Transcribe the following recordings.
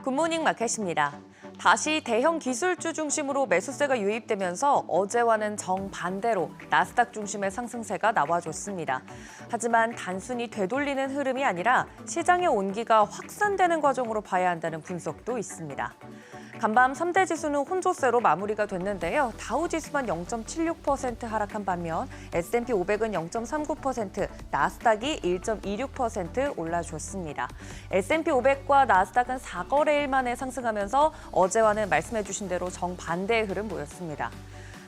굿모닝 마켓입니다. 다시 대형 기술주 중심으로 매수세가 유입되면서 어제와는 정반대로 나스닥 중심의 상승세가 나와줬습니다. 하지만 단순히 되돌리는 흐름이 아니라 시장의 온기가 확산되는 과정으로 봐야 한다는 분석도 있습니다. 간밤 3대 지수는 혼조세로 마무리가 됐는데요. 다우지수만 0.76% 하락한 반면 S&P 500은 0.39%, 나스닥이 1.26% 올라줬습니다. S&P 500과 나스닥은 4거래일 만에 상승하면서 어제와는 말씀해 주신 대로 정반대의 흐름 보였습니다.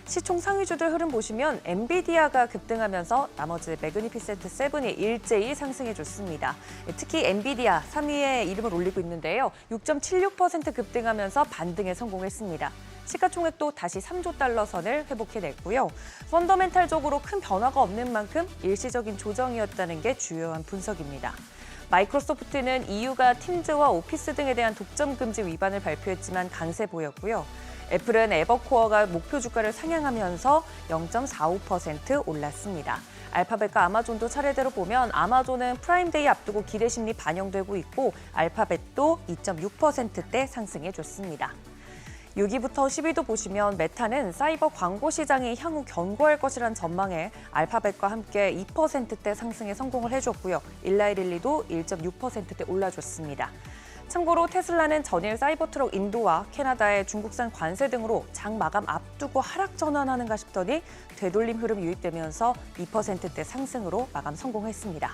시총 상위주들 흐름 보시면 엔비디아가 급등하면서 나머지 매그니피센트 7이 일제히 상승해줬습니다. 특히 엔비디아 3위에 이름을 올리고 있는데요. 6.76% 급등하면서 반등에 성공했습니다. 시가총액도 다시 3조 달러 선을 회복해냈고요. 펀더멘탈적으로 큰 변화가 없는 만큼 일시적인 조정이었다는 게 주요한 분석입니다. 마이크로소프트는 EU가 팀즈와 오피스 등에 대한 독점 금지 위반을 발표했지만 강세 보였고요. 애플은 에버코어가 목표 주가를 상향하면서 0.45% 올랐습니다. 알파벳과 아마존도 차례대로 보면 아마존은 프라임데이 앞두고 기대 심리 반영되고 있고 알파벳도 2.6%대 상승해줬습니다. 6위부터 10위도 보시면 메타는 사이버 광고 시장이 향후 견고할 것이란 전망에 알파벳과 함께 2%대 상승에 성공을 해줬고요. 일라이릴리도 1.6%대 올라줬습니다. 참고로 테슬라는 전일 사이버트럭 인도와 캐나다의 중국산 관세 등으로 장 마감 앞두고 하락 전환하는가 싶더니 되돌림 흐름이 유입되면서 2%대 상승으로 마감 성공했습니다.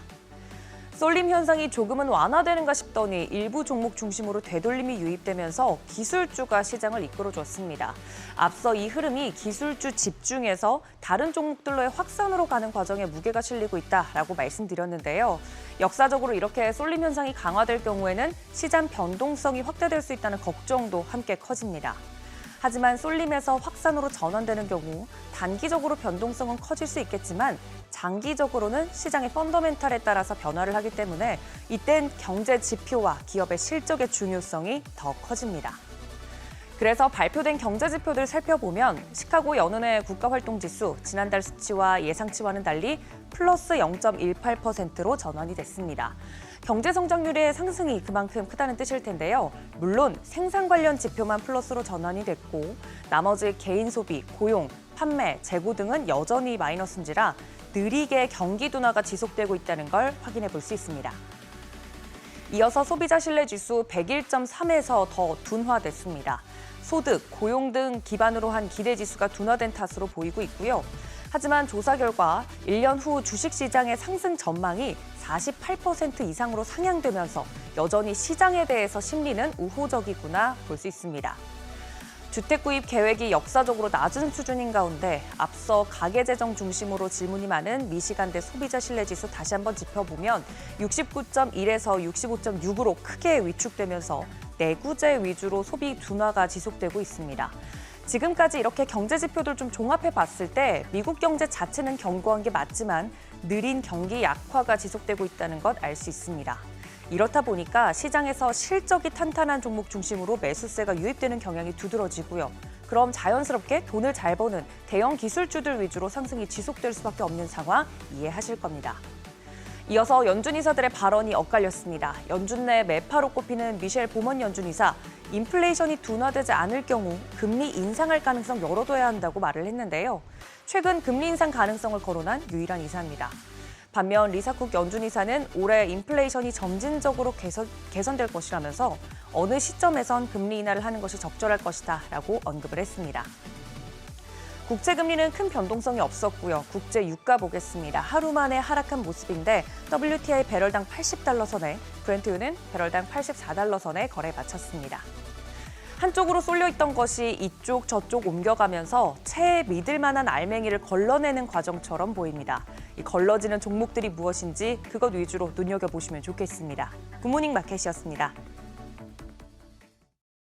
쏠림 현상이 조금은 완화되는가 싶더니 일부 종목 중심으로 되돌림이 유입되면서 기술주가 시장을 이끌어줬습니다. 앞서 이 흐름이 기술주 집중해서 다른 종목들로의 확산으로 가는 과정에 무게가 실리고 있다라고 말씀드렸는데요. 역사적으로 이렇게 쏠림 현상이 강화될 경우에는 시장 변동성이 확대될 수 있다는 걱정도 함께 커집니다. 하지만 쏠림에서 확산으로 전환되는 경우 단기적으로 변동성은 커질 수 있겠지만 장기적으로는 시장의 펀더멘탈에 따라서 변화를 하기 때문에 이땐 경제 지표와 기업의 실적의 중요성이 더 커집니다. 그래서 발표된 경제 지표들 살펴보면 시카고 연은의 국가활동지수 지난달 수치와 예상치와는 달리 플러스 0.18%로 전환이 됐습니다. 경제 성장률의 상승이 그만큼 크다는 뜻일 텐데요. 물론 생산 관련 지표만 플러스로 전환이 됐고 나머지 개인 소비, 고용, 판매, 재고 등은 여전히 마이너스인지라 느리게 경기 둔화가 지속되고 있다는 걸 확인해 볼 수 있습니다. 이어서 소비자 신뢰지수 101.3에서 더 둔화됐습니다. 소득, 고용 등 기반으로 한 기대지수가 둔화된 탓으로 보이고 있고요. 하지만 조사 결과 1년 후 주식시장의 상승 전망이 48% 이상으로 상향되면서 여전히 시장에 대해서 심리는 우호적이구나 볼 수 있습니다. 주택 구입 계획이 역사적으로 낮은 수준인 가운데 앞서 가계재정 중심으로 질문이 많은 미시간대 소비자 신뢰지수 다시 한번 짚어보면 69.1에서 65.6으로 크게 위축되면서 내구재 위주로 소비 둔화가 지속되고 있습니다. 지금까지 이렇게 경제 지표들 좀 종합해 봤을 때 미국 경제 자체는 견고한 게 맞지만 느린 경기 약화가 지속되고 있다는 것 알 수 있습니다. 이렇다 보니까 시장에서 실적이 탄탄한 종목 중심으로 매수세가 유입되는 경향이 두드러지고요. 그럼 자연스럽게 돈을 잘 버는 대형 기술주들 위주로 상승이 지속될 수밖에 없는 상황 이해하실 겁니다. 이어서 연준이사들의 발언이 엇갈렸습니다. 연준 내 매파로 꼽히는 미셸 보먼 연준이사, 인플레이션이 둔화되지 않을 경우 금리 인상할 가능성 열어둬야 한다고 말을 했는데요. 최근 금리 인상 가능성을 거론한 유일한 이사입니다. 반면 리사쿡 연준이사는 올해 인플레이션이 점진적으로 개선될 것이라면서 어느 시점에선 금리 인하를 하는 것이 적절할 것이다 라고 언급을 했습니다. 국제금리는 큰 변동성이 없었고요. 국제 유가 보겠습니다. 하루 만에 하락한 모습인데 WTI 배럴당 80달러 선에, 브렌트유는 배럴당 84달러 선에 거래 마쳤습니다. 한쪽으로 쏠려있던 것이 이쪽 저쪽 옮겨가면서 채에 믿을 만한 알맹이를 걸러내는 과정처럼 보입니다. 이 걸러지는 종목들이 무엇인지 그것 위주로 눈여겨보시면 좋겠습니다. 굿모닝 마켓이었습니다.